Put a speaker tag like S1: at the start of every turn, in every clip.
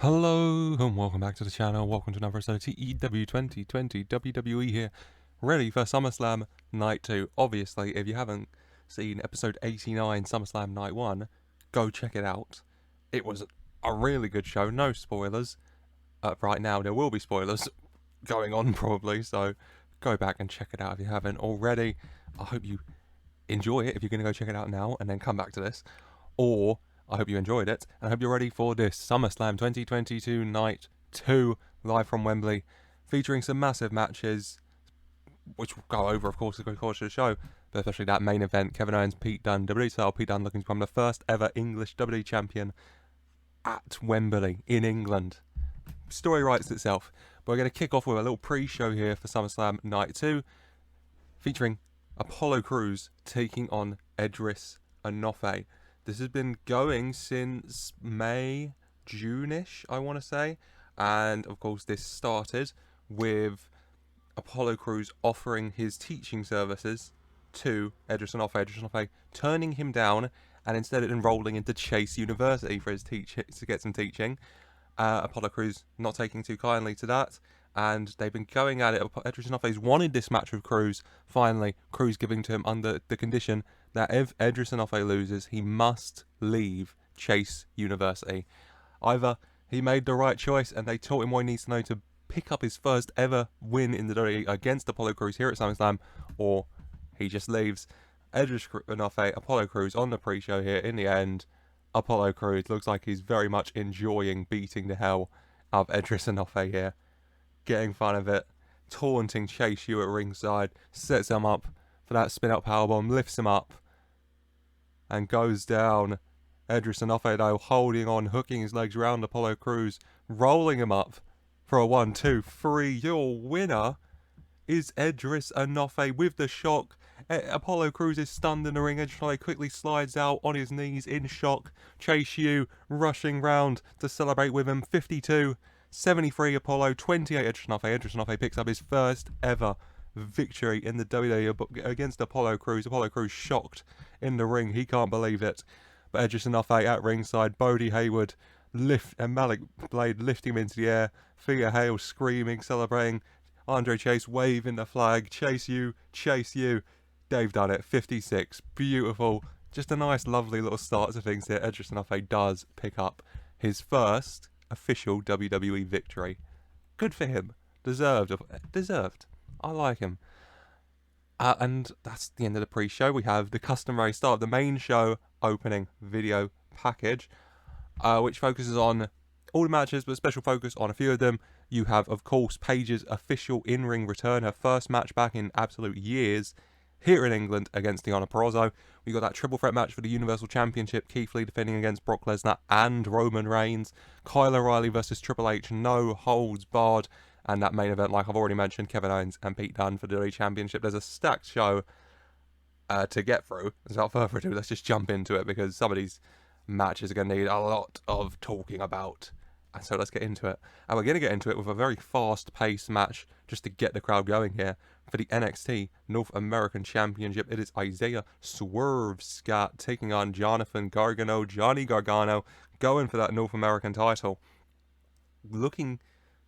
S1: Hello and welcome back to the channel. Welcome to another episode of TEW 2020 WWE here, ready for SummerSlam Night 2. Obviously, if you haven't seen episode 89 SummerSlam Night 1, go check it out. It was a really good show, no spoilers. Right now, there will be spoilers going on probably, so go back and check it out if you haven't already. I hope you enjoy it if you're going to go check it out now and then come back to this. Or I hope you enjoyed it, and I hope you're ready for this SummerSlam 2022 Night 2, live from Wembley, featuring some massive matches, which will go over, of course, the course of the show, but especially that main event, Kevin Owens, Pete Dunne, WWE style, Pete Dunne looking to become the first ever English WWE champion at Wembley, in England. Story writes itself, but we're going to kick off with a little pre-show here for SummerSlam Night 2, featuring Apollo Crews taking on Edris Enofe. This has been going since May, June-ish, I want to say. And, of course, this started with Apollo Crews offering his teaching services to Edris Enofe turning him down and instead enrolling into Chase University for his to get some teaching. Apollo Crews not taking too kindly to that. And they've been going at it. Edris Enofe's wanted this match with Crews. Finally, Crews giving to him under the condition that if Edris Enofe loses, he must leave Chase University. Either he made the right choice and they taught him what he needs to know to pick up his first ever win in the WWE against Apollo Crews here at SummerSlam, or he just leaves. Edris Enofe, Apollo Crews on the pre-show here. In the end, Apollo Crews looks like he's very much enjoying beating the hell out of Edris Enofe here. Getting fun of it, taunting Chase U at ringside, sets him up for that spin-out powerbomb, lifts him up, and goes down. Edris Enofe, though, holding on, hooking his legs round Apollo Crews, rolling him up for a 1, 2, 3. Your winner is Edris Enofe with the shock. Apollo Crews is stunned in the ring. Edris Enofe quickly slides out on his knees in shock. Chase U rushing round to celebrate with him. 52. 73 Apollo, 28 Edris Enofe. Edris Enofe picks up his first ever victory in the WWE against Apollo Crews. Apollo Crews shocked in the ring. He can't believe it. But Edris Enofe at ringside. Bodie Hayward and Malik Blade lifting him into the air. Thea Hale screaming, celebrating. Andre Chase waving the flag. Chase U. They've done it. 56. Beautiful. Just a nice, lovely little start to things here. Edris Enofe does pick up his first official WWE victory. Good for him. Deserved. I like him. And that's the end of the pre-show. We have the customary start of the main show opening video package, which focuses on all the matches, but special focus on a few of them. You have, of course, Paige's official in-ring return, her first match back in absolute years, here in England against Deonna Purrazzo. We got that triple threat match for the Universal Championship. Keith Lee defending against Brock Lesnar and Roman Reigns. Kyle O'Reilly versus Triple H, no holds barred. And that main event, like I've already mentioned, Kevin Owens and Pete Dunne for the WWE Championship. There's a stacked show to get through. Without further ado, let's just jump into it because some of these matches are going to need a lot of talking about. And so let's get into it. And we're going to get into it with a very fast-paced match just to get the crowd going here. For the NXT North American Championship, it is Isaiah Swerve Scott taking on Johnny Gargano, going for that North American title. Looking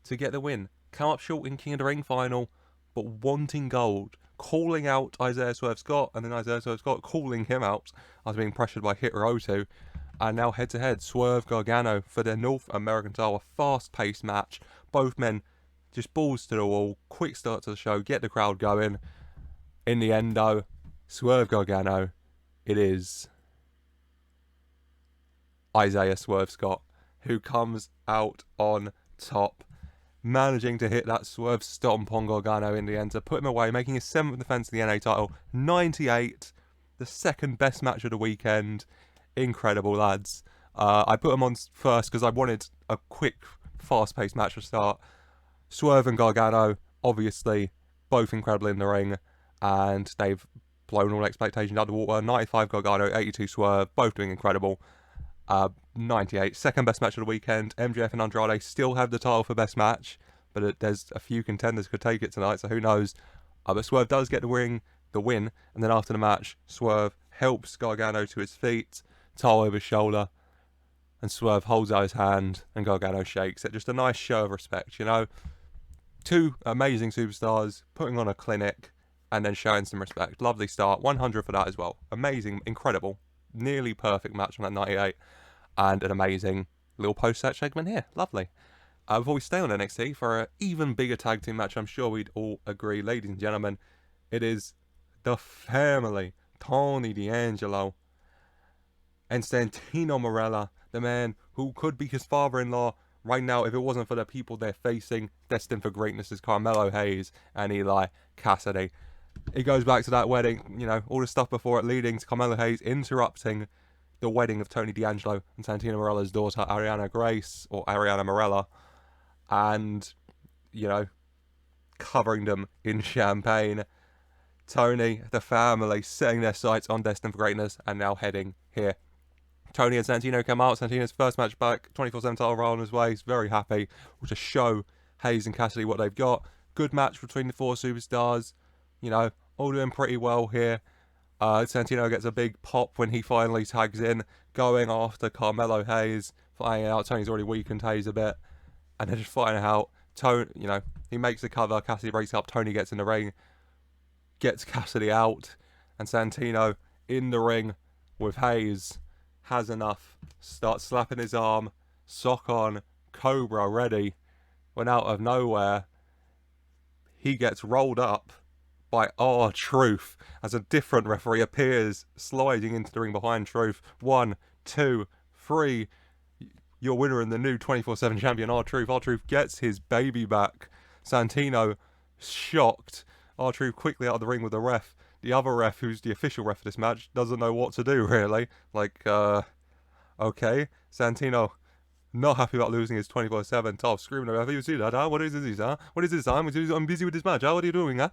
S1: to get the win. Come up short in King of the Ring final, but wanting gold. Calling out Isaiah Swerve Scott, and then Isaiah Swerve Scott calling him out as being pressured by Hiroto. And now head-to-head, Swerve Gargano for the North American title. A fast-paced match. Both men just balls to the wall, quick start to the show, get the crowd going. In the end, though, Swerve Gargano, it is Isaiah Swerve Scott who comes out on top, managing to hit that Swerve stomp on Gargano in the end to put him away, making his 7th defense of the NA title. 98, the second best match of the weekend. Incredible, lads. I put them on first because I wanted a quick, fast-paced match to start. Swerve and Gargano, obviously, both incredible in the ring, and they've blown all expectations out of the water. 95 Gargano, 82 Swerve, both doing incredible. 98, second best match of the weekend. MJF and Andrade still have the title for best match, but there's a few contenders could take it tonight, so who knows. But Swerve does get the win, and then after the match, Swerve helps Gargano to his feet, towel over his shoulder, and Swerve holds out his hand and Gargano shakes it. Just a nice show of respect, you know. Two amazing superstars putting on a clinic and then showing some respect. Lovely start. 100 for that as well. Amazing, incredible. Nearly perfect match on that 98. And an amazing little post-set segment here. Lovely. Before we stay on NXT for an even bigger tag team match, I'm sure we'd all agree, ladies and gentlemen, it is the family, Tony D'Angelo and Santino Marella, the man who could be his father-in-law right now if it wasn't for the people they're facing. Destined for greatness is Carmelo Hayes and Eli Kassidy. It goes back to that wedding, you know, all the stuff before it leading to Carmelo Hayes interrupting the wedding of Tony D'Angelo and Santino Marella's daughter, Ariana Grace, or Ariana Marella, and, you know, covering them in champagne. Tony, the family, setting their sights on Destined for Greatness and now heading here. Tony and Santino come out. Santino's first match back, 24/7 title role on his way. He's very happy to show Hayes and Kassidy what they've got. Good match between the four superstars. You know, all doing pretty well here. Santino gets a big pop when he finally tags in, going after Carmelo Hayes, flying out. Tony's already weakened Hayes a bit, and they're just fighting out. Tony, you know, he makes the cover. Kassidy breaks up. Tony gets in the ring, gets Kassidy out, and Santino in the ring with Hayes has enough. Starts slapping his arm, sock on, Cobra ready. When out of nowhere, he gets rolled up by R-Truth as a different referee appears, sliding into the ring behind Truth. 1, 2, 3. Your winner and the new 24/7 champion, R-Truth. R-Truth gets his baby back. Santino, shocked. R-Truth quickly out of the ring with the ref. The other ref, who's the official ref of this match, doesn't know what to do, really. Like, okay. Santino, not happy about losing his 24/7 title, screaming at the ref, "You see that, huh? What is this, huh? What is this, huh? I'm busy with this match, huh? What are you doing, huh?"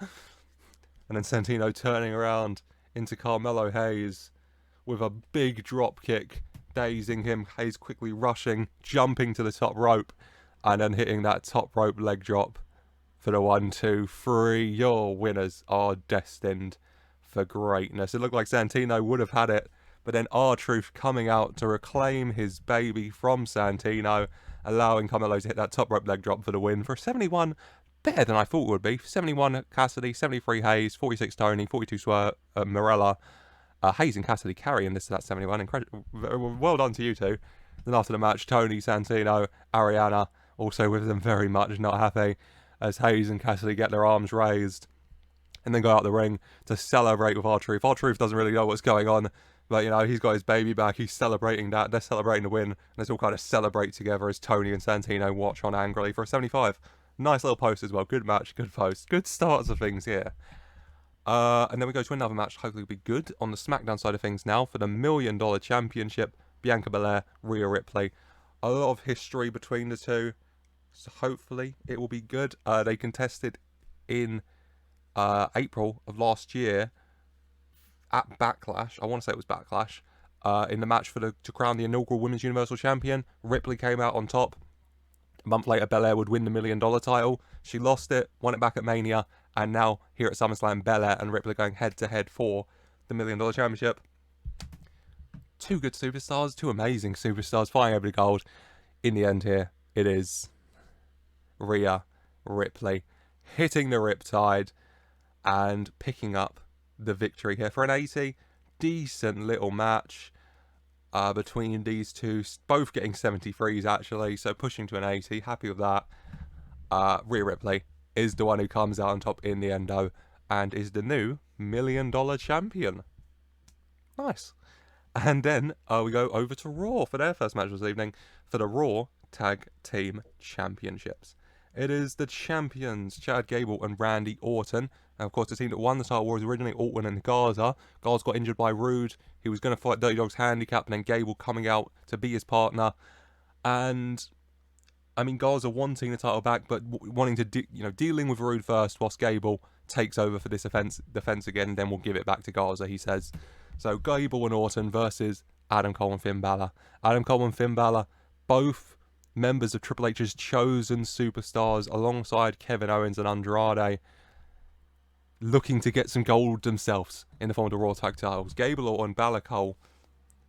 S1: And then Santino turning around into Carmelo Hayes with a big drop kick, dazing him. Hayes quickly rushing, jumping to the top rope, and then hitting that top rope leg drop for the 1, 2, 3. Your winners are destined for greatness. It looked like Santino would have had it, but then R-Truth coming out to reclaim his baby from Santino, allowing Carmelo to hit that top rope leg drop for the win for 71. Better than I thought it would be. 71 Kassidy, 73 Hayes, 46 Tony, 42 Swerve, Marella. Hayes and Kassidy carrying this to that 71. Incredible. Well done to you two. Then after the match, Tony, Santino, Ariana, also with them very much not happy, as Hayes and Kassidy get their arms raised and then go out the ring to celebrate with R-Truth. R-Truth doesn't really know what's going on, but, you know, he's got his baby back. He's celebrating that. They're celebrating the win. And let's all kind of celebrate together as Tony and Santino watch on angrily for a 75. Nice little post as well. Good match, good post. Good starts of things here. And then we go to another match. Hopefully it'll be good on the SmackDown side of things now for the $1 Million Championship. Bianca Belair, Rhea Ripley. A lot of history between the two. So hopefully it will be good. They contested in April of last year at Backlash. I want to say it was Backlash. In the match to crown the inaugural Women's Universal Champion. Ripley came out on top. A month later, Belair would win the $1 Million title. She lost it, won it back at Mania, and now here at SummerSlam, Belair and Ripley going head-to-head for the $1 Million Championship. Two good superstars, two amazing superstars fighting over the gold. In the end here, it is Rhea Ripley hitting the Riptide and picking up the victory here for an 80. Decent little match between these two, both getting 73s actually, so pushing to an 80. Happy with that. Rhea Ripley is the one who comes out on top in the end though, and is the new $1 Million champion. Nice. And then we go over to Raw for their first match this evening for the Raw Tag Team Championships. It is the champions, Chad Gable and Randy Orton. And of course, the team that won the title was originally Orton and Garza. Garza got injured by Rude. He was going to fight Dirty Dog's handicap, and then Gable coming out to be his partner. And I mean, Garza wanting the title back, but wanting to, dealing with Rude first, whilst Gable takes over for this defense again, and then we'll give it back to Garza, he says. So Gable and Orton versus Adam Cole and Finn Balor. Adam Cole and Finn Balor, both members of Triple H's chosen superstars, alongside Kevin Owens and Andrade, looking to get some gold themselves in the form of the Raw Tag titles. Gable, Orton, Balor, Cole,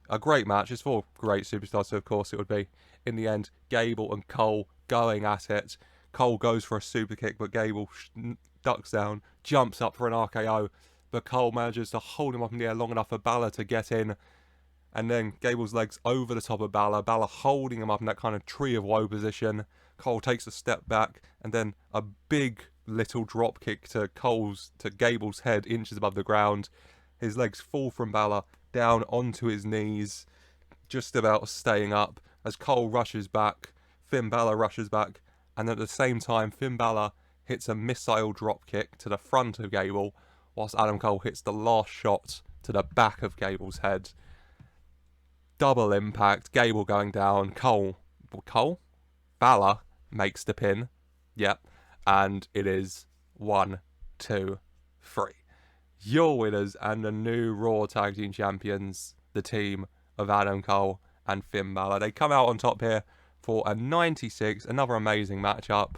S1: A great match. It's for great superstars, so of course it would be. In the end, Gable and Cole going at it. Cole goes for a super kick, but Gable ducks down, jumps up for an RKO, but Cole manages to hold him up in the air long enough for Balor to get in. And then Gable's legs over the top of Balor. Balor holding him up in that kind of tree of woe position. Cole takes a step back, and then a big little drop kick to Gable's head, inches above the ground. His legs fall from Balor down onto his knees, just about staying up. As Cole rushes back, Finn Balor rushes back, and at the same time, Finn Balor hits a missile drop kick to the front of Gable, whilst Adam Cole hits the last shot to the back of Gable's head. Double impact, Gable going down, Balor makes the pin. Yep. And it is 1, 2, 3. Your winners and the new Raw Tag Team Champions, the team of Adam Cole and Finn Balor. They come out on top here for a 96, another amazing matchup.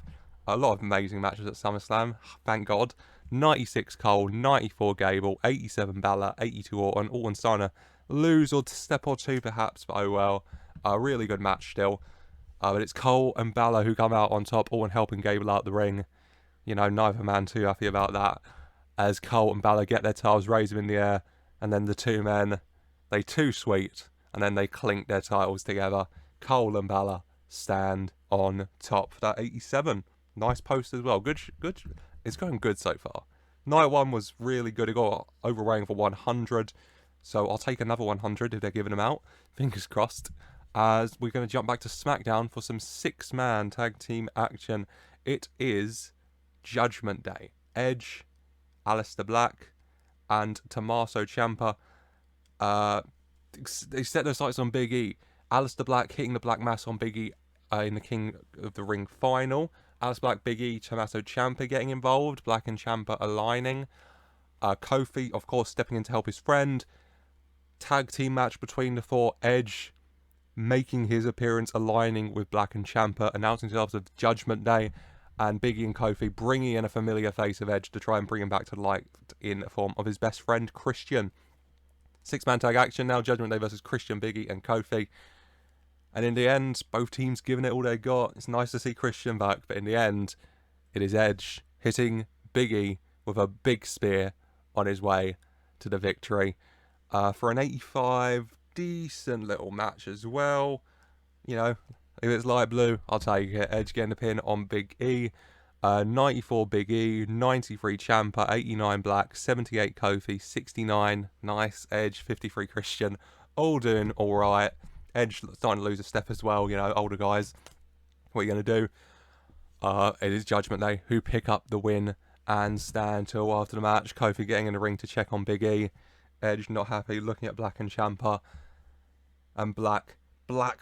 S1: A lot of amazing matches at SummerSlam, thank God. 96 Cole, 94 Gable, 87 Balor, 82 Orton. Orton starting to lose or step or two perhaps, but oh well. A really good match still. But it's Cole and Balor who come out on top, Orton helping Gable out the ring. You know, neither man too happy about that. As Cole and Balor get their titles, raise them in the air, and then the two men, they too sweet, and then they clink their titles together. Cole and Balor stand on top. That 87, nice post as well. Good. It's going good so far. Night 1 was really good. It got over rating for 100, so I'll take another 100 if they're giving them out. Fingers crossed. As we're going to jump back to SmackDown for some 6-man tag team action. It is Judgment Day. Edge, Aleister Black, and Tommaso Ciampa. They set their sights on Big E. Aleister Black hitting the Black Mass on Big E in the King of the Ring final. Aleister Black, Big E, Tommaso Ciampa getting involved. Black and Ciampa aligning. Kofi, of course, stepping in to help his friend. Tag team match between the 4. Edge making his appearance, aligning with Black and Ciampa, announcing themselves as Judgment Day, and Big E and Kofi bringing in a familiar face of Edge to try and bring him back to life in the form of his best friend, Christian. 6-man tag action now, Judgment Day versus Christian, Big E and Kofi. And in the end, both teams giving it all they got. It's nice to see Christian back, but in the end, it is Edge hitting Big E with a big spear on his way to the victory. For an 85, decent little match as well. You know, if it's light blue, I'll take it. Edge getting the pin on Big E. 94 Big E, 93 Ciampa, 89 Black, 78 Kofi, 69 nice Edge, 53 Christian. All doing all right. Edge starting to lose a step as well. You know, older guys. What are you going to do? It is Judgment Day who pick up the win and stand till after the match. Kofi getting in the ring to check on Big E. Edge not happy, looking at Black and Ciampa. And Black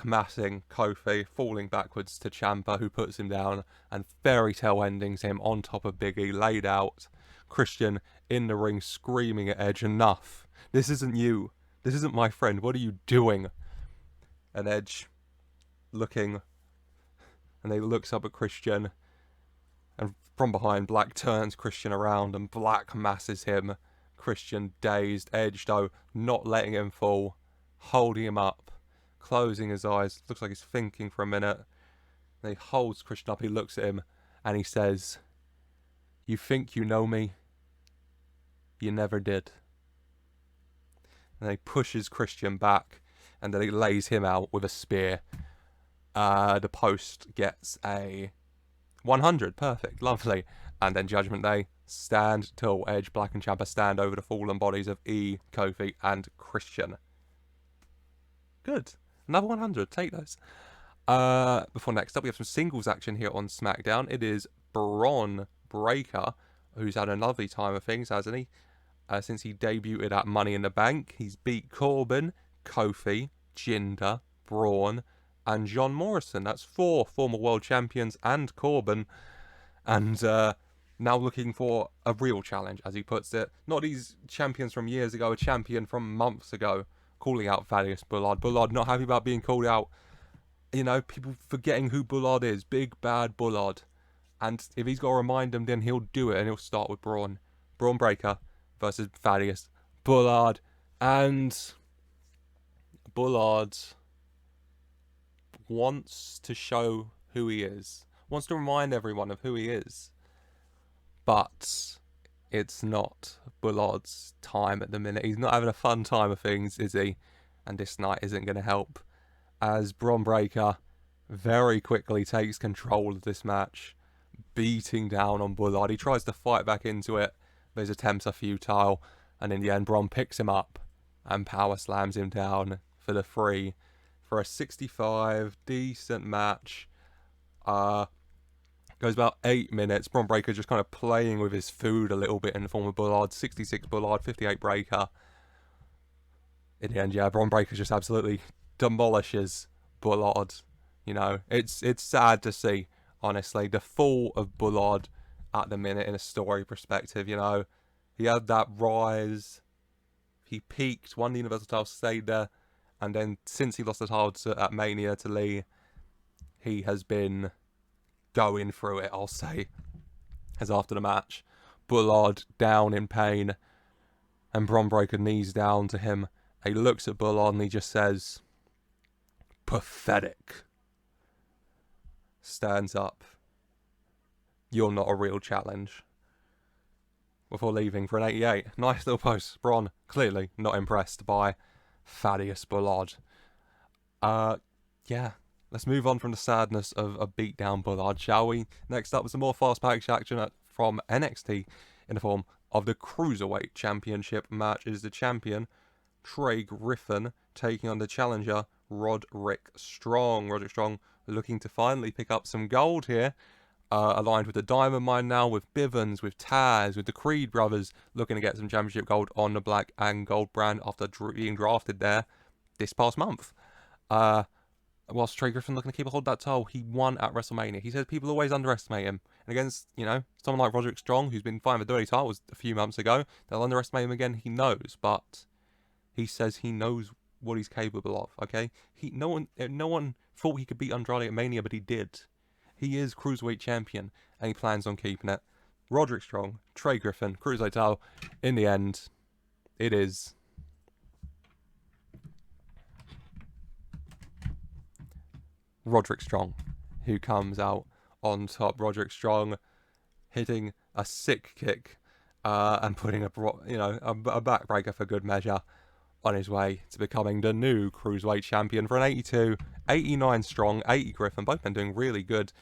S1: massing Kofi, falling backwards to Ciampa, who puts him down, and fairy tale endings him on top of Big E, laid out. Christian in the ring screaming at Edge, enough. This isn't you. This isn't my friend. What are you doing? And Edge looking, and he looks up at Christian, and from behind, Black turns Christian around, and Black masses him. Christian dazed. Edge, though, not letting him fall, holding him up, closing his eyes. Looks like he's thinking for a minute. And he holds Christian up. He looks at him and he says, "You think you know me? You never did." And he pushes Christian back, and then he lays him out with a spear. The post gets a 100. Perfect. Lovely. And then Judgment Day stand till Edge, Black and Ciampa stand over the fallen bodies of E, Kofi, and Christian. Good. Another 100. Take those. Before next up, we have some singles action here on SmackDown. It is Braun Breaker, who's had a lovely time of things, hasn't he? Since he debuted at Money in the Bank, he's beat Corbin, Kofi, Jinder, Braun, and John Morrison. That's 4 former world champions and Corbin. And now looking for a real challenge, as he puts it. Not these champions from years ago, a champion from months ago, calling out Thaddeus Bullard. Bullard not happy about being called out. You know, people forgetting who Bullard is. Big, bad Bullard. And if he's got to remind them, then he'll do it, and he'll start with Braun. Braun Breaker versus Thaddeus Bullard. And Bullard wants to show who he is, wants to remind everyone of who he is, but it's not Bullard's time at the minute. He's not having a fun time of things, is he? And this night isn't going to help, as Braun Breaker very quickly takes control of this match, beating down on Bullard. He tries to fight back into it, but his attempts are futile, and in the end Bron picks him up and power slams him down for the 3 for a 65. Decent match. Goes about 8 minutes. Braun Breaker just kind of playing with his food a little bit in the form of Bullard. 66 Bullard, 58 Breaker. In the end, yeah, Braun Breaker just absolutely demolishes Bullard. You know, it's sad to see, honestly, the fall of Bullard at the minute in a story perspective. You know, he had that rise. He peaked, won the Universal title, stayed there, and then since he lost the title at Mania to Lee, he has been going through it, I'll say. As after the match, Bullard down in pain, and Braun Breaker knees down to him. He looks at Bullard and he just says, "Pathetic." Stands up. "You're not a real challenge." Before leaving for an 88. Nice little post. Bron clearly not impressed by Thaddeus Bullard. Yeah. Let's move on from the sadness of a beat-down Bullard, shall we? Next up was some more fast-paced action from NXT in the form of the Cruiserweight Championship match. It is the champion, Trey Griffin, taking on the challenger, Roderick Strong. Roderick Strong looking to finally pick up some gold here. Aligned with the Diamond Mine now, with Bivens, with Taz, with the Creed brothers, looking to get some championship gold on the black and gold brand after being drafted there this past month. Whilst Trey Griffin looking to keep a hold of that title, he won at WrestleMania. He said people always underestimate him. And against, you know, someone like Roderick Strong, who's been fighting for the WWE titles a few months ago, they'll underestimate him again. He knows, but he says he knows what he's capable of, okay? No one thought he could beat Andrade at Mania, but he did. He is Cruiserweight champion, and he plans on keeping it. Roderick Strong, Trey Griffin, Cruiserweight title. In the end, it is Roderick Strong who comes out on top. Roderick Strong hitting a sick kick and putting a backbreaker for good measure on his way to becoming the new Cruiserweight champion for an 82. 89 Strong, 80 Griffin. Both men doing really good.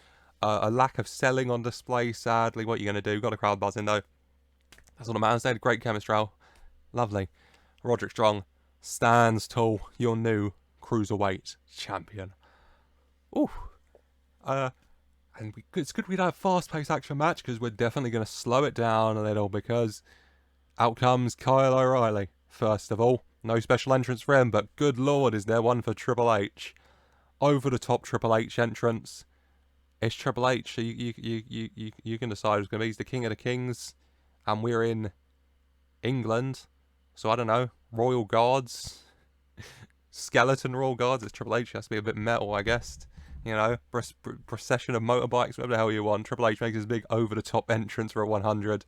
S1: A lack of selling on display, sadly. What are you going to do? Got a crowd buzzing, though. That's what the man said. Great chemistry. Lovely. Roderick Strong stands tall. Your new Cruiserweight champion. Ooh. And it's good we had a fast-paced action match, because we're definitely going to slow it down a little, because out comes Kyle O'Reilly. First of all, no special entrance for him, but good lord, is there one for Triple H. Over the top Triple H entrance. It's Triple H, so you can decide who's going to be. He's the King of the Kings, and we're in England, so I don't know, Royal Guards, skeleton Royal Guards. It's Triple H, has to be a bit metal, I guess. You know, procession of motorbikes, whatever the hell you want. Triple H makes his big over-the-top entrance for a 100.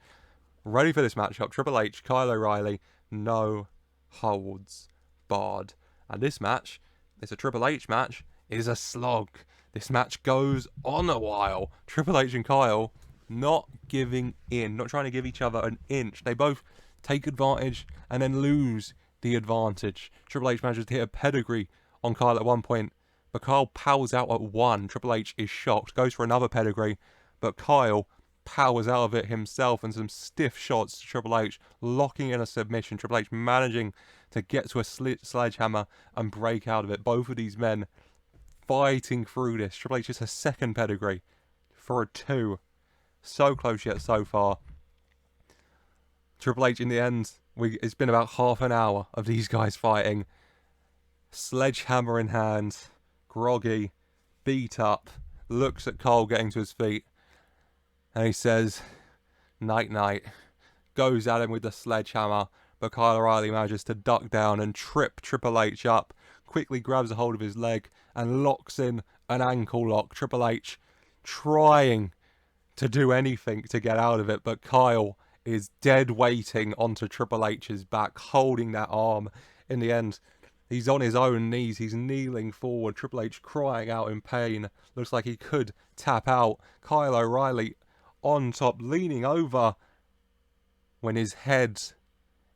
S1: Ready for this matchup. Triple H, Kyle O'Reilly, no holds barred. And this match, it's a Triple H match, is a slog. This match goes on a while. Triple H and Kyle not giving in, not trying to give each other an inch. They both take advantage and then lose the advantage. Triple H manages to hit a pedigree on Kyle at one point, but Kyle powers out at one. Triple H is shocked, goes for another pedigree, but Kyle powers out of it himself, and some stiff shots to Triple H, locking in a submission. Triple H managing to get to a sledgehammer and break out of it. Both of these men fighting through this. Triple H is a second pedigree for a 2. So close yet so far. Triple H in the end, it's been about half an hour of these guys fighting. Sledgehammer in hand, groggy, beat up, looks at Cole getting to his feet, and he says, "Night night." Goes at him with the sledgehammer, but Kyle O'Reilly manages to duck down and trip Triple H up, quickly grabs a hold of his leg and locks in an ankle lock. Triple H trying to do anything to get out of it, but Kyle is dead waiting onto Triple H's back, holding that arm. In the end, He's on his own knees. He's kneeling forward. Triple H crying out in pain. Looks like he could tap out. Kyle O'Reilly on top, leaning over when his head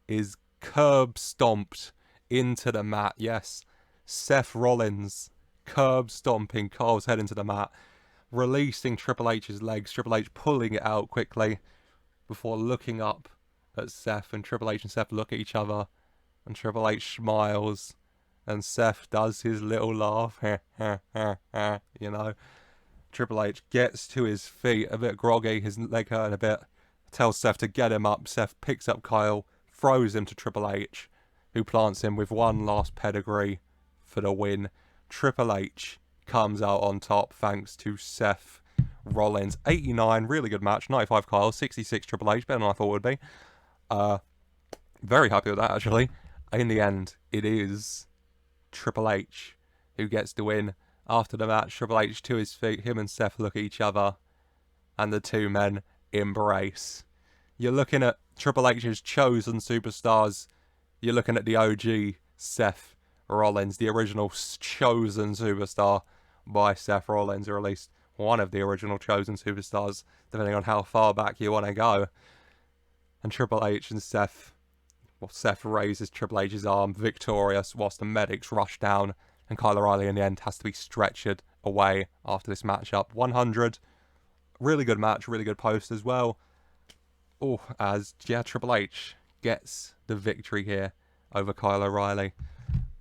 S1: is curb stomped into the mat. Yes, Seth Rollins curb stomping Kyle's head into the mat, releasing Triple H's legs. Triple H pulling it out quickly before looking up at Seth, and Triple H and Seth look at each other, and Triple H smiles, and Seth does his little laugh, you know. Triple H gets to his feet, a bit groggy, his leg hurting a bit, tells Seth to get him up. Seth picks up Kyle, throws him to Triple H, who plants him with one last pedigree for the win. Triple H comes out on top thanks to Seth Rollins. 89, really good match. 95 Kyle, 66 Triple H, better than I thought it would be. Very happy with that, actually. In the end, it is Triple H who gets the win. After the match, Triple H to his feet, him and Seth look at each other, and the two men embrace. You're looking at Triple H's chosen superstars. You're looking at the OG Seth Rollins, the original chosen superstar by Seth Rollins, or at least one of the original chosen superstars, depending on how far back you want to go. And Triple H and Seth, well, Seth raises Triple H's arm, victorious, whilst the medics rush down, and Kyle O'Reilly in the end has to be stretchered away after this matchup. 100, really good match, really good post as well. Oh, as Triple H gets the victory here over Kyle O'Reilly.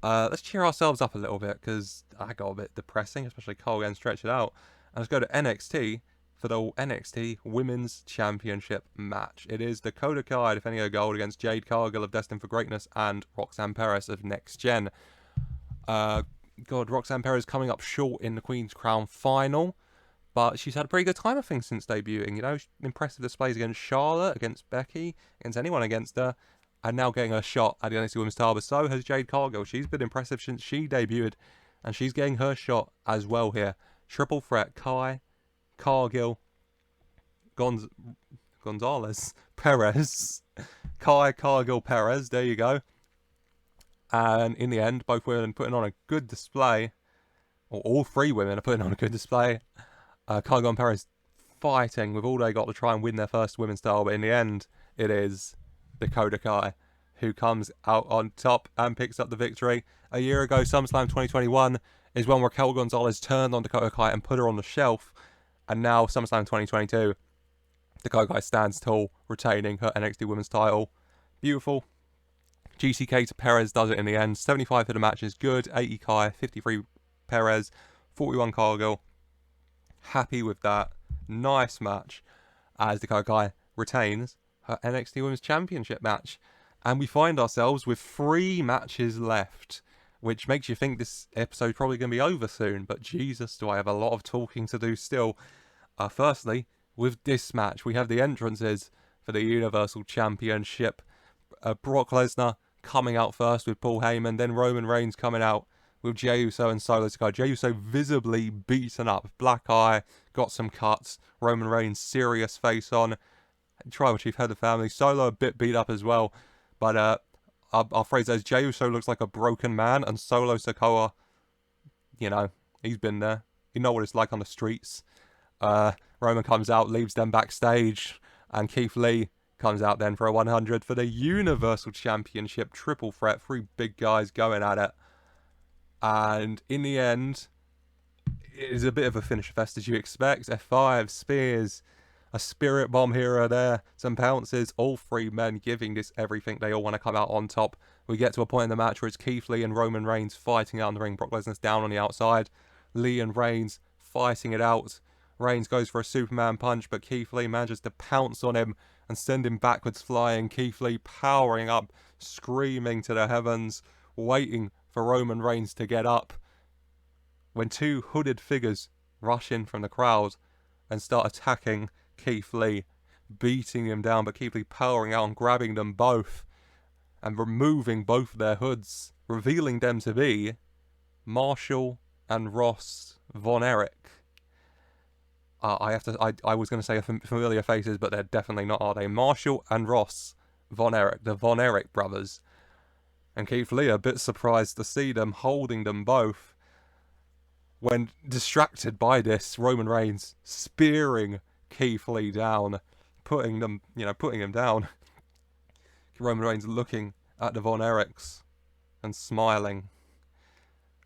S1: Let's cheer ourselves up a little bit, because I got a bit depressing, especially Kyle getting stretched out. And let's go to NXT for the NXT Women's Championship match. It is Dakota Kai defending her gold against Jade Cargill of Destined for Greatness and Roxanne Perez of Next Gen. Roxanne Perez coming up short in the Queen's Crown final, but she's had a pretty good time, I think, since debuting. You know, impressive displays against Charlotte, against Becky, against anyone against her, and now getting a shot at the NXT Women's title. But so has Jade Cargill. She's been impressive since she debuted, and she's getting her shot as well here. Triple threat: Kai, Cargill, Gonzalez, Perez. Kai, Cargill, Perez. There you go. And in the end, both women putting on a good display, or all three women are putting on a good display. Cargill and Perez fighting with all they got to try and win their first women's title, but in the end, it is Dakota Kai who comes out on top and picks up the victory. A year ago, SummerSlam 2021 is when Raquel Gonzalez turned on Dakota Kai and put her on the shelf, and now SummerSlam 2022, Dakota Kai stands tall, retaining her NXT Women's title. Beautiful. GCK to Perez does it in the end. 75 for the match is good. 80 Kai, 53 Perez, 41 Cargill. Happy with that. Nice match as Dakota Kai retains her NXT Women's Championship match. And we find ourselves with 3 matches left, which makes you think this episode's probably going to be over soon. But Jesus, do I have a lot of talking to do still. Firstly, with this match, we have the entrances for the Universal Championship. Brock Lesnar coming out first with Paul Heyman, then Roman Reigns coming out with Jey Uso and Solo Sikoa. Jey Uso visibly beaten up, black eye, got some cuts. Roman Reigns serious face on. Tribal Chief, head of the family. Solo a bit beat up as well, but I'll phrase it as Jey Uso looks like a broken man, and Solo Sikoa, you know, he's been there. You know what it's like on the streets. Roman comes out, leaves them backstage, and Keith Lee comes out then for a 100 for the Universal Championship triple threat. 3 big guys going at it. And in the end, it is a bit of a finish fest as you expect. F5, spears, a spirit bomb here or there, some pounces. All 3 men giving this everything. They all want to come out on top. We get to a point in the match where it's Keith Lee and Roman Reigns fighting out in the ring. Brock Lesnar's down on the outside. Lee and Reigns fighting it out. Reigns goes for a Superman punch, but Keith Lee manages to pounce on him and send him backwards flying. Keith Lee powering up, screaming to the heavens, waiting for Roman Reigns to get up, when 2 hooded figures rush in from the crowd and start attacking Keith Lee, beating him down, but Keith Lee powering out and grabbing them both and removing both their hoods, revealing them to be Marshall and Ross Von Erich. I was going to say familiar faces, but they're definitely not, are they? Marshall and Ross Von Erich, the Von Erich brothers. And Keith Lee, a bit surprised to see them holding them both, when distracted by this, Roman Reigns spearing Keith Lee down, putting him down. Roman Reigns looking at the Von Erichs and smiling.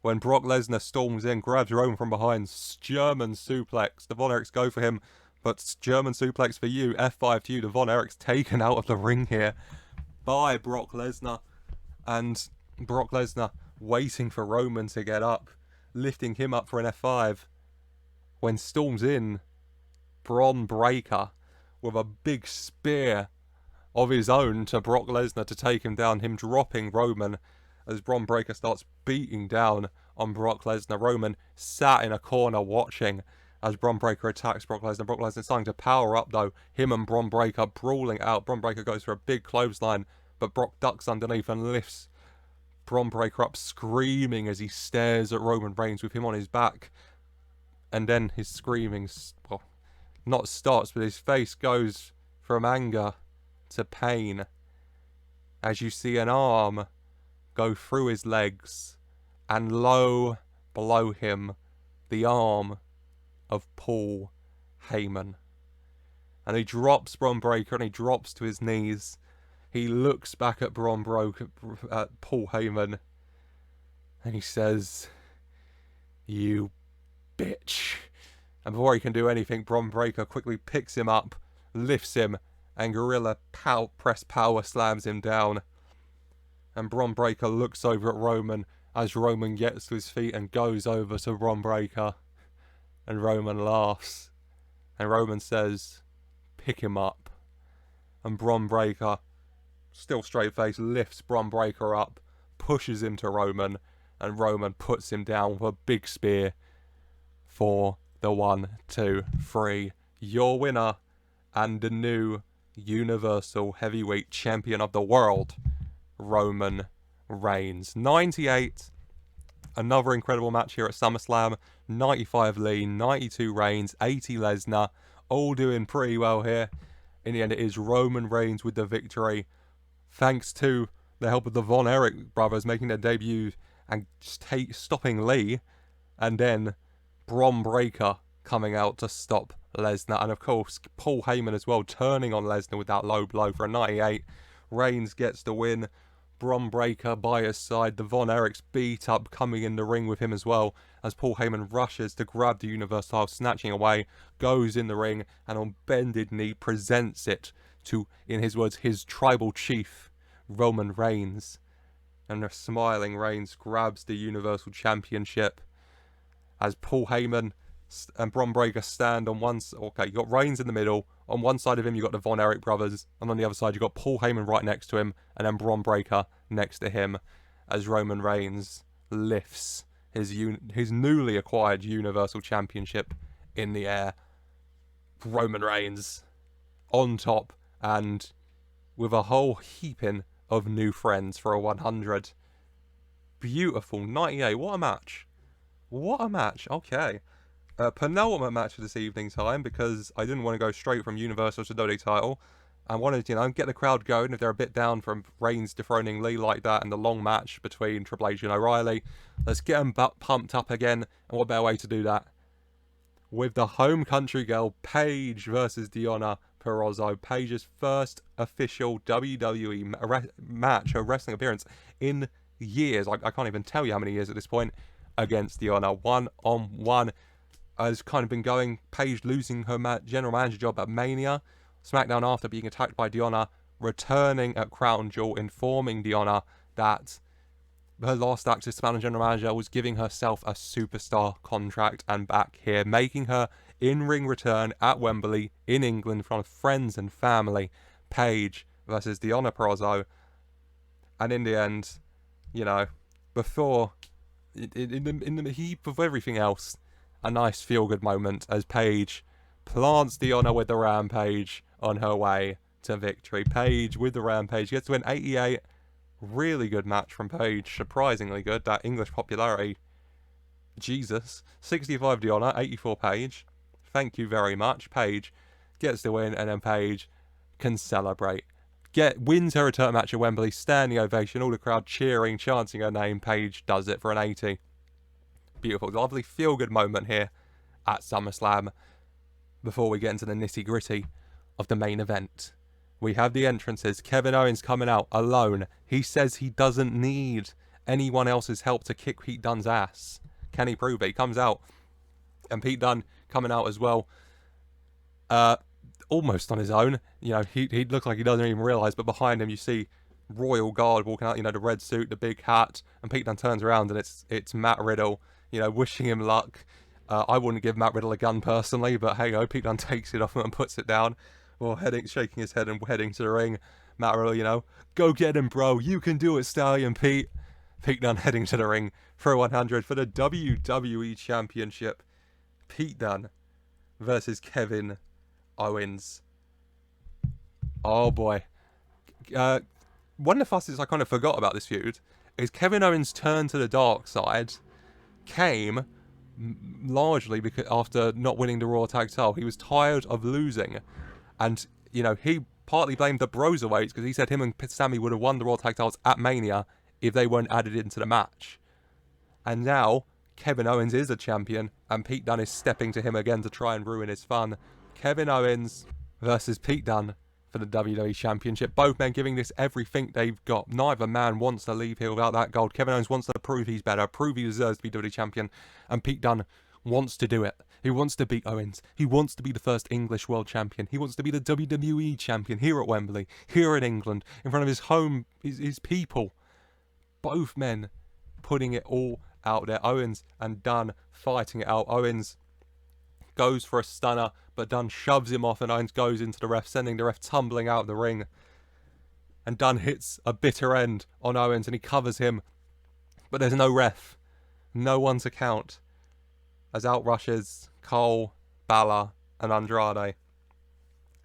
S1: When Brock Lesnar storms in, grabs Roman from behind, German suplex. The Von Erichs go for him, but German suplex for you, F5 to you. The Von Erichs taken out of the ring here by Brock Lesnar. And Brock Lesnar waiting for Roman to get up, lifting him up for an F5. When storms in, Braun Breaker with a big spear of his own to Brock Lesnar to take him down, him dropping Roman as Braun Breaker starts beating down on Brock Lesnar. Roman sat in a corner watching as Braun Breaker attacks Brock Lesnar. Brock Lesnar starting to power up though. Him and Braun Breaker brawling out. Braun Breaker goes for a big clothesline, but Brock ducks underneath and lifts Braun Breaker up, screaming as he stares at Roman Reigns with him on his back. And then his screaming, well, not stops, but his face goes from anger to pain as you see an arm go through his legs, and low below him, the arm of Paul Heyman. And he drops Braun Breaker and he drops to his knees. He looks back at Paul Heyman, and he says, "You bitch." And before he can do anything, Braun Breaker quickly picks him up, lifts him, and Gorilla press power slams him down. And Braun Breaker looks over at Roman as Roman gets to his feet and goes over to Braun Breaker. And Roman laughs. And Roman says, "Pick him up." And Braun Breaker, still straight face, lifts Braun Breaker up, pushes him to Roman, and Roman puts him down with a big spear for the 1, 2, 3. Your winner and the new Universal Heavyweight Champion of the World, Roman Reigns. 98, another incredible match here at SummerSlam. 95 Lee, 92 Reigns, 80 Lesnar, all doing pretty well here. In the end, it is Roman Reigns with the victory, thanks to the help of the Von Erich brothers making their debut and stopping Lee, and then Braun Breaker coming out to stop Lesnar, and of course Paul Heyman as well turning on Lesnar with that low blow for a 98. Reigns gets the win. Braun Breaker by his side. The Von Erichs beat up, coming in the ring with him as well, as Paul Heyman rushes to grab the Universal title, snatching away, goes in the ring, and on bended knee presents it to, in his words, his tribal chief, Roman Reigns. And the smiling Reigns grabs the Universal Championship as Paul Heyman and Braun Breaker stand on one side. Okay, you got Reigns in the middle. On one side of him, you got the Von Erich brothers, and on the other side, you got Paul Heyman right next to him, and then Braun Breaker next to him, as Roman Reigns lifts his newly acquired Universal Championship in the air. Roman Reigns on top, and with a whole heaping of new friends for a 100. Beautiful. 98. What a match. What a match. Okay. Penultimate match of this evening time, because I didn't want to go straight from Universal to WWE title. I wanted to, get the crowd going if they're a bit down from Reigns dethroning Lee like that and the long match between Triple H and O'Reilly. Let's get them pumped up again, and what better way to do that? With the home country girl, Paige versus Deonna Purrazzo. Paige's first official WWE match, her wrestling appearance in years. I can't even tell you how many years at this point, against Deonna. 1-on-1. Has kind of been going. Paige losing her general manager job at Mania. SmackDown after being attacked by Deonna. Returning at Crown Jewel, informing Deonna that her last act as SmackDown general manager was giving herself a superstar contract, and back here, making her in-ring return at Wembley in England in front of friends and family. Paige versus Deonna Purrazzo. And in the end, before, in the heap of everything else, a nice feel-good moment as Paige plants Deonna with the Rampage on her way to victory. Paige with the Rampage gets to win. 88. Really good match from Paige. Surprisingly good. That English popularity. Jesus. 65 Deonna, 84 Paige. Thank you very much. Paige gets the win, and then Paige can celebrate. wins her return match at Wembley, standing ovation, all the crowd cheering, chanting her name. Paige does it for an 80. Beautiful, lovely feel-good moment here at SummerSlam. Before we get into the nitty-gritty of the main event, we have the entrances. Kevin Owens coming out alone. He says he doesn't need anyone else's help to kick Pete Dunne's ass. Can he prove it? He comes out, and Pete Dunne coming out as well. Almost on his own. You know, he looks like he doesn't even realise, but behind him you see Royal Guard walking out, you know, the red suit, the big hat, and Pete Dunne turns around and it's Matt Riddle, you know, wishing him luck. I wouldn't give Matt Riddle a gun personally, but hey, Pete Dunne takes it off him and puts it down, or shaking his head and heading to the ring. Matt Riddle, you know, go get him, bro, you can do it, Stallion Pete. Pete Dunne heading to the ring for 100 for the WWE Championship. Pete Dunne versus Kevin Owens. Oh boy. One of the fastest I kind of forgot about this feud is Kevin Owens' turn to the dark side came largely because after not winning the Raw Tag title. He was tired of losing, and you know, he partly blamed the Cruiserweights because he said him and Sammy would have won the Raw Tag titles at Mania if they weren't added into the match. And now Kevin Owens is a champion, and Pete Dunne is stepping to him again to try and ruin his fun. Kevin Owens versus Pete Dunne for the WWE Championship. Both men giving this everything they've got. Neither man wants to leave here without that gold. Kevin Owens wants to prove he's better, prove he deserves to be WWE Champion, and Pete Dunne wants to do it. He wants to beat Owens. He wants to be the first English World Champion. He wants to be the WWE Champion here at Wembley, here in England, in front of his home, his people. Both men putting it all out there. Owens and Dunne fighting it out. Owens goes for a stunner, but Dunne shoves him off and Owens goes into the ref, sending the ref tumbling out of the ring. And Dunne hits a bitter end on Owens and he covers him, but there's no ref. No one to count. As out rushes Cole, Balor and Andrade.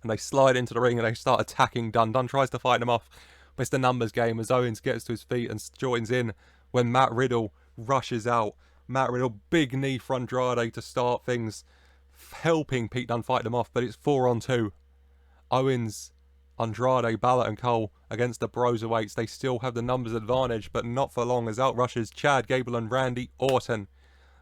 S1: And they slide into the ring and they start attacking Dunne. Dunne tries to fight them off, but it's the numbers game as Owens gets to his feet and joins in when Matt Riddle rushes out. Matt Riddle, big knee for Andrade to start things, helping Pete Dunne fight them off, but it's 4-on-2. Owens, Andrade, Balor and Cole against the Cruiserweights. They still have the numbers advantage, but not for long as out rushes Chad Gable and Randy Orton.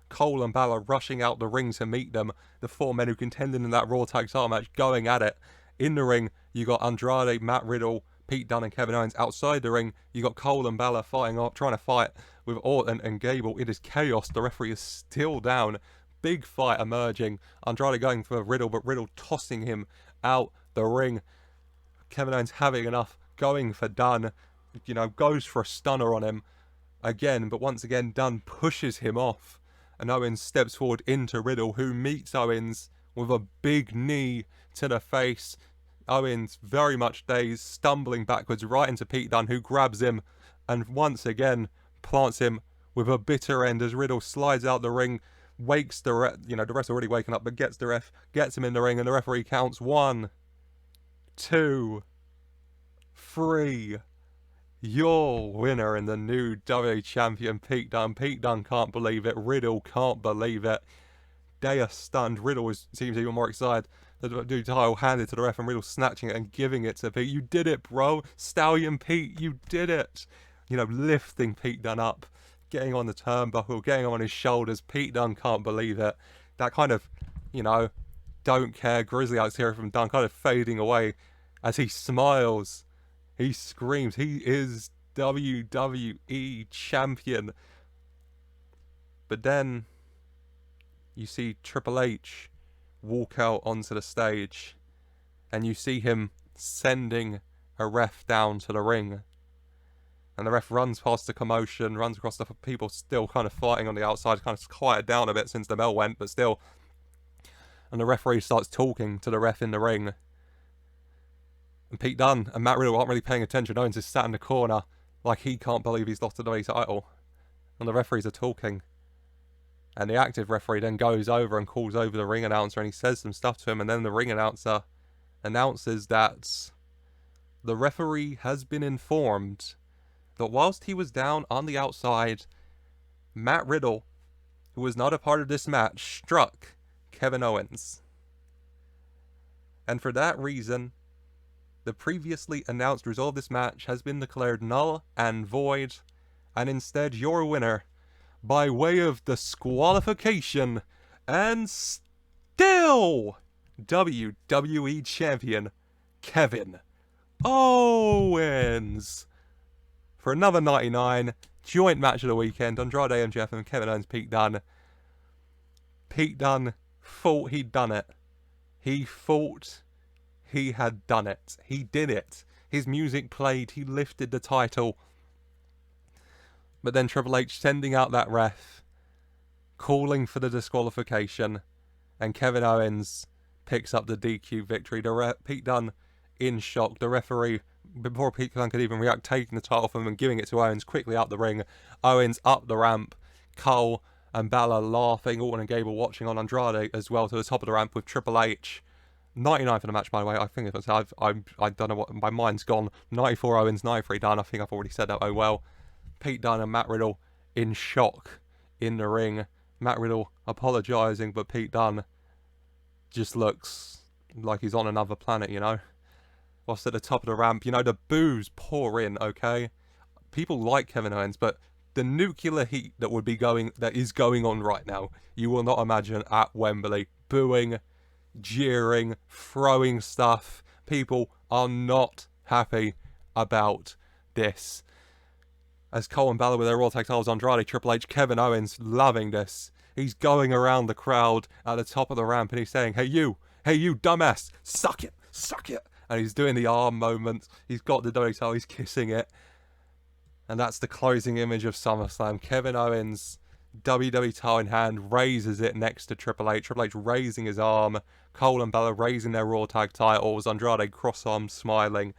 S1: Cole and Balor rushing out the ring to meet them. The four men who contended in that Raw Tag title match going at it. In the ring, you got Andrade, Matt Riddle, Pete Dunne and Kevin Owens. Outside the ring, you got Cole and Balor fighting off, trying to fight with Orton and Gable. It is chaos. The referee is still down. Big fight emerging. Andrade going for Riddle, but Riddle tossing him out the ring. Kevin Owens having enough, going for Dunne. You know, goes for a stunner on him again, but once again Dunne pushes him off. And Owens steps forward into Riddle, who meets Owens with a big knee to the face. Owens very much dazed, stumbling backwards right into Pete Dunne, who grabs him and once again plants him with a bitter end as Riddle slides out the ring, wakes the ref, you know, the ref's already waking up, but gets the ref, gets him in the ring, and the referee counts 1, 2, 3. Your winner and the new WWE Champion, Pete Dunne. Pete Dunne can't believe it. Riddle can't believe it. They are stunned. Riddle seems even more excited. The new title handed to the ref and Riddle snatching it and giving it to Pete. You did it, bro. Stallion Pete, you did it. You know, lifting Pete Dunne up, getting on the turnbuckle, getting on his shoulders. Pete Dunne can't believe it. That kind of, you know, don't care grizzly eyes here from Dunne kind of fading away as he smiles. He screams. He is WWE Champion. But then you see Triple H walk out onto the stage and you see him sending a ref down to the ring. And the ref runs past the commotion, runs across the people still kind of fighting on the outside, kind of quieted down a bit since the bell went, but still. And the referee starts talking to the ref in the ring. And Pete Dunne and Matt Riddle aren't really paying attention. Owens is sat in the corner like he can't believe he's lost the WWE title. And the referees are talking. And the active referee then goes over and calls over the ring announcer and he says some stuff to him. And then the ring announcer announces that the referee has been informed that whilst he was down on the outside, Matt Riddle, who was not a part of this match, struck Kevin Owens. And for that reason, the previously announced result of this match has been declared null and void, and instead your winner, by way of disqualification, and still WWE Champion, Kevin Owens. For another 99, joint match of the weekend, Andrade MJF and Kevin Owens, Pete Dunne. Pete Dunne thought he'd done it. He thought he had done it. He did it. His music played. He lifted the title. But then Triple H sending out that ref, calling for the disqualification, and Kevin Owens picks up the DQ victory. Pete Dunne in shock. The referee, before Pete Dunne could even react, taking the title from him and giving it to Owens quickly up the ring. Owens up the ramp. Cole and Balor laughing. Orton and Gable watching on Andrade as well to the top of the ramp with Triple H. 99 for the match, by the way. I think I don't know what, my mind's gone. 94 Owens, 93 Dunne. I think I've already said that. Oh well. Pete Dunne and Matt Riddle in shock in the ring. Matt Riddle apologising, but Pete Dunne just looks like he's on another planet, you know. Whilst at the top of the ramp, you know, the boos pour in, okay? People like Kevin Owens, but the nuclear heat that is going on right now, you will not imagine at Wembley. Booing, jeering, throwing stuff. People are not happy about this. As Cole and Balor with their Raw Tag titles, Andrade, Triple H, Kevin Owens loving this. He's going around the crowd at the top of the ramp and he's saying, hey you dumbass, suck it. And he's doing the arm movement. He's got the WWE title, he's kissing it. And that's the closing image of SummerSlam. Kevin Owens, WWE title in hand, raises it next to Triple H. Triple H raising his arm. Cole and Balor raising their Raw Tag titles. Andrade cross-armed smiling.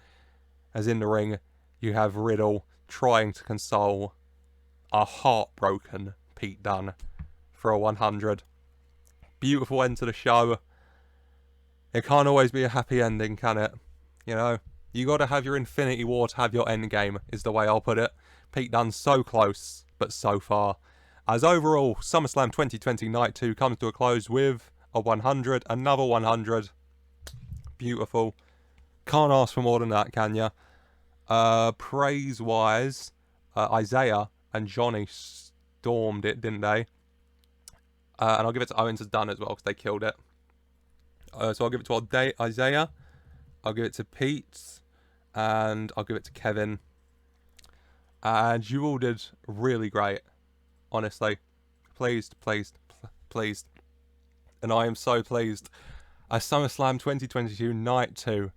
S1: As in the ring, you have Riddle trying to console a heartbroken Pete Dunne for a 100. Beautiful end to the show. It can't always be a happy ending, can it? You know, you got to have your Infinity War to have your end game, is the way I'll put it. Pete Dunne so close, but so far. As overall, SummerSlam 2020 Night 2 comes to a close with a 100, another 100. Beautiful. Can't ask for more than that, can ya? Praise-wise, Isaiah and Johnny stormed it, didn't they? And I'll give it to Owens as Dunne as well, because they killed it. So I'll give it to Isaiah, I'll give it to Pete, and I'll give it to Kevin. And you all did really great, honestly. Pleased. And I am so pleased. As SummerSlam 2022 Night 2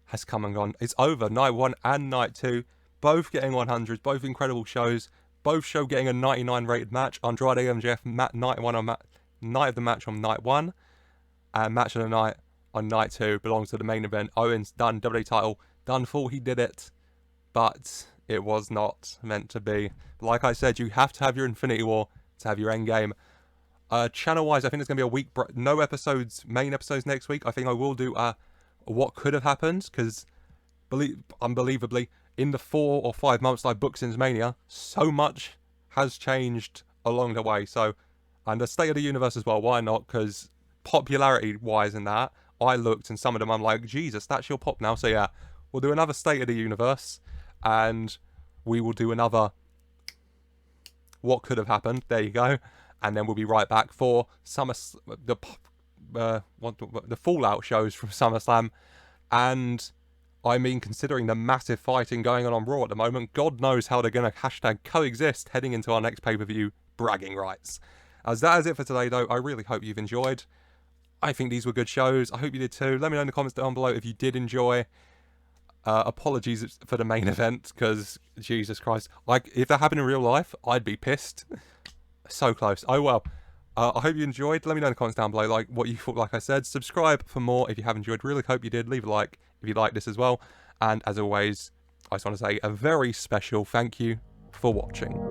S1: has come and gone. It's over. Night 1 and Night 2, both getting 100s, both incredible shows, both show getting a 99 rated match. Andrade MJF night of the match on Night 1, and match of the night on Night 2 belongs to the main event. Owens, Dunne, WWE title. Dunne thought he did it, but it was not meant to be. Like I said, you have to have your Infinity War to have your end game. Channel-wise, I think there's going to be a week, no episodes, main episodes next week. I think I will do what could have happened, because unbelievably, in the 4 or 5 months I've booked since Mania, so much has changed along the way. So, and the State of the Universe as well, why not? Because popularity-wise in that, I looked and some of them I'm like, Jesus, that's your pop now. So yeah, we'll do another State of the Universe, and we will do another what could have happened. There you go. And then we'll be right back for the Fallout shows from SummerSlam. And I mean, considering the massive fighting going on Raw at the moment, God knows how they're going to hashtag coexist heading into our next pay-per-view bragging rights. As that is it for today, though. I really hope you've enjoyed. I think these were good shows. I hope you did too. Let me know in the comments down below if you did enjoy. Apologies for the main event, because Jesus Christ, like if that happened in real life, I'd be pissed. So close. Oh well. I hope you enjoyed. Let me know in the comments down below, like what you thought. Like I said, subscribe for more if you have enjoyed. Really hope you did. Leave a like if you like this as well. And as always, I just want to say a very special thank you for watching.